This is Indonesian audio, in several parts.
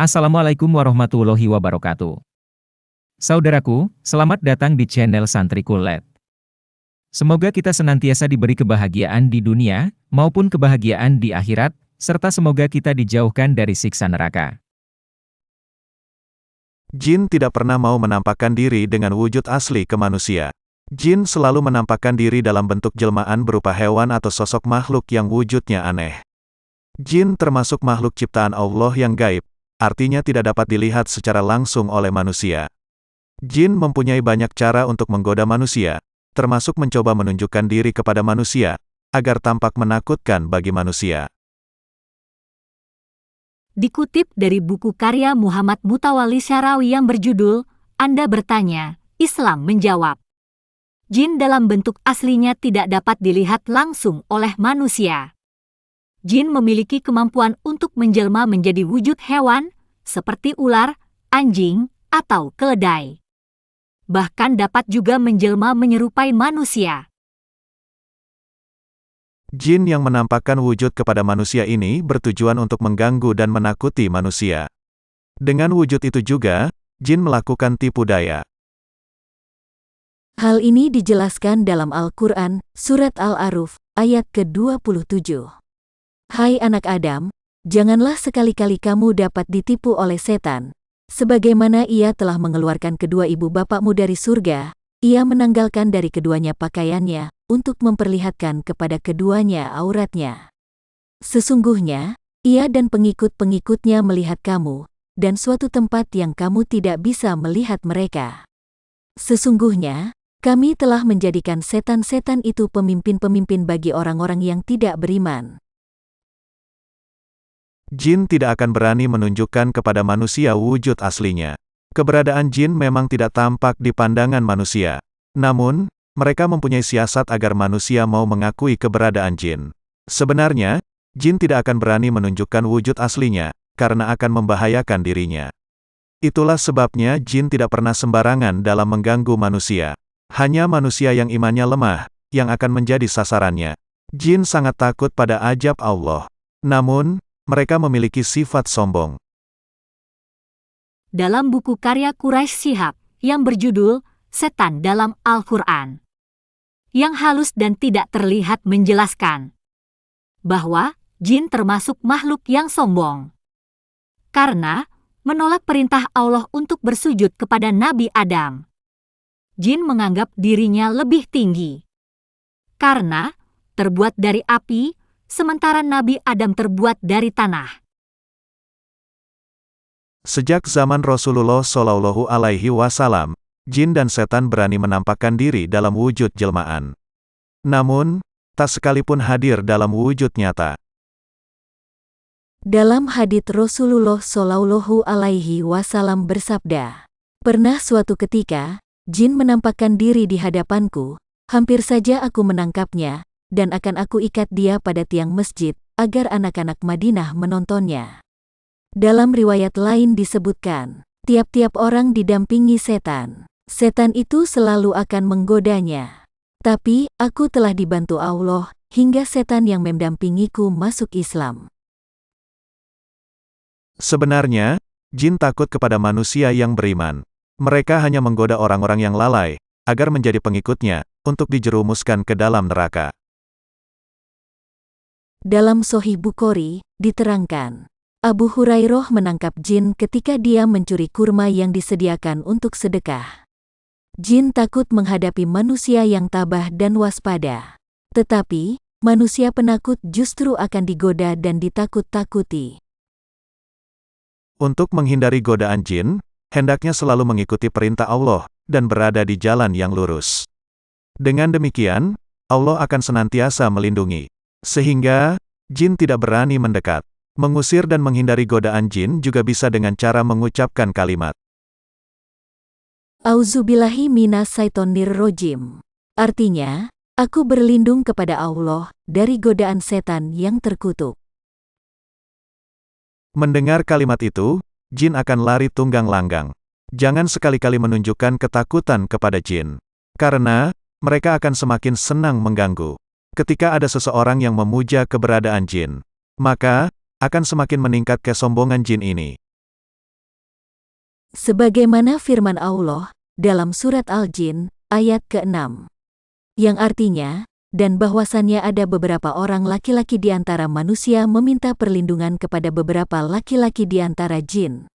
Assalamualaikum warahmatullahi wabarakatuh. Saudaraku, selamat datang di channel Santriku LED. Semoga kita senantiasa diberi kebahagiaan di dunia, maupun kebahagiaan di akhirat, serta semoga kita dijauhkan dari siksa neraka. Jin tidak pernah mau menampakkan diri dengan wujud asli ke manusia. Jin selalu menampakkan diri dalam bentuk jelmaan berupa hewan atau sosok makhluk yang wujudnya aneh. Jin termasuk makhluk ciptaan Allah yang gaib, artinya tidak dapat dilihat secara langsung oleh manusia. Jin mempunyai banyak cara untuk menggoda manusia, termasuk mencoba menunjukkan diri kepada manusia, agar tampak menakutkan bagi manusia. Dikutip dari buku karya Muhammad Mutawalli Syarawi yang berjudul, Anda Bertanya, Islam Menjawab. Jin dalam bentuk aslinya tidak dapat dilihat langsung oleh manusia. Jin memiliki kemampuan untuk menjelma menjadi wujud hewan, seperti ular, anjing, atau keledai. Bahkan dapat juga menjelma menyerupai manusia. Jin yang menampakkan wujud kepada manusia ini bertujuan untuk mengganggu dan menakuti manusia. Dengan wujud itu juga, jin melakukan tipu daya. Hal ini dijelaskan dalam Al-Quran, Surat Al-A'raf, ayat ke-27. Hai anak Adam, janganlah sekali-kali kamu dapat ditipu oleh setan. Sebagaimana ia telah mengeluarkan kedua ibu bapakmu dari surga, ia menanggalkan dari keduanya pakaiannya, untuk memperlihatkan kepada keduanya auratnya. Sesungguhnya, ia dan pengikut-pengikutnya melihat kamu, dan suatu tempat yang kamu tidak bisa melihat mereka. Sesungguhnya, kami telah menjadikan setan-setan itu pemimpin-pemimpin bagi orang-orang yang tidak beriman. Jin tidak akan berani menunjukkan kepada manusia wujud aslinya. Keberadaan jin memang tidak tampak di pandangan manusia. Namun, mereka mempunyai siasat agar manusia mau mengakui keberadaan jin. Sebenarnya, jin tidak akan berani menunjukkan wujud aslinya, karena akan membahayakan dirinya. Itulah sebabnya jin tidak pernah sembarangan dalam mengganggu manusia. Hanya manusia yang imannya lemah, yang akan menjadi sasarannya. Jin sangat takut pada ajab Allah. Namun, mereka memiliki sifat sombong. Dalam buku karya Quraisy Shihab, yang berjudul, Setan dalam Al-Quran, yang halus dan tidak terlihat menjelaskan bahwa jin termasuk makhluk yang sombong. Karena menolak perintah Allah untuk bersujud kepada Nabi Adam. Jin menganggap dirinya lebih tinggi. Karena terbuat dari api, sementara Nabi Adam terbuat dari tanah. Sejak zaman Rasulullah Shallallahu Alaihi Wasallam, jin dan setan berani menampakkan diri dalam wujud jelmaan. Namun, tak sekalipun hadir dalam wujud nyata. Dalam hadits Rasulullah Shallallahu Alaihi Wasallam bersabda, pernah suatu ketika, jin menampakkan diri di hadapanku, hampir saja aku menangkapnya, dan akan aku ikat dia pada tiang masjid, agar anak-anak Madinah menontonnya. Dalam riwayat lain disebutkan, tiap-tiap orang didampingi setan. Setan itu selalu akan menggodanya. Tapi, aku telah dibantu Allah, hingga setan yang mendampingiku masuk Islam. Sebenarnya, jin takut kepada manusia yang beriman. Mereka hanya menggoda orang-orang yang lalai, agar menjadi pengikutnya, untuk dijerumuskan ke dalam neraka. Dalam Sahih Bukhari, diterangkan, Abu Hurairah menangkap jin ketika dia mencuri kurma yang disediakan untuk sedekah. Jin takut menghadapi manusia yang tabah dan waspada. Tetapi, manusia penakut justru akan digoda dan ditakut-takuti. Untuk menghindari godaan jin, hendaknya selalu mengikuti perintah Allah, dan berada di jalan yang lurus. Dengan demikian, Allah akan senantiasa melindungi. Sehingga, jin tidak berani mendekat. Mengusir dan menghindari godaan jin juga bisa dengan cara mengucapkan kalimat Auzubillahi minas syaitonir rojim. Artinya, aku berlindung kepada Allah dari godaan setan yang terkutuk. Mendengar kalimat itu, jin akan lari tunggang langgang. Jangan sekali-kali menunjukkan ketakutan kepada jin. Karena, mereka akan semakin senang mengganggu. Ketika ada seseorang yang memuja keberadaan jin, maka akan semakin meningkat kesombongan jin ini. Sebagaimana firman Allah dalam surat Al-Jin ayat ke-6, yang artinya, dan bahwasannya ada beberapa orang laki-laki di antara manusia meminta perlindungan kepada beberapa laki-laki di antara jin.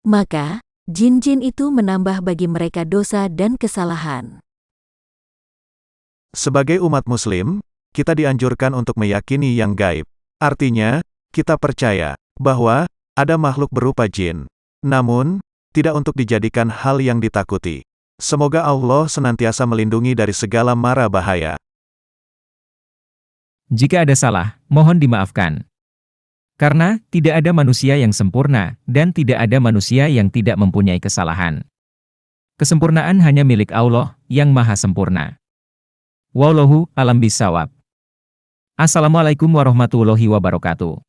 Maka, jin-jin itu menambah bagi mereka dosa dan kesalahan. Sebagai umat Muslim, kita dianjurkan untuk meyakini yang gaib. Artinya, kita percaya bahwa ada makhluk berupa jin. Namun, tidak untuk dijadikan hal yang ditakuti. Semoga Allah senantiasa melindungi dari segala mara bahaya. Jika ada salah, mohon dimaafkan. Karena tidak ada manusia yang sempurna, dan tidak ada manusia yang tidak mempunyai kesalahan. Kesempurnaan hanya milik Allah, yang maha sempurna. Wallahu a'lam bishawab. Assalamualaikum warahmatullahi wabarakatuh.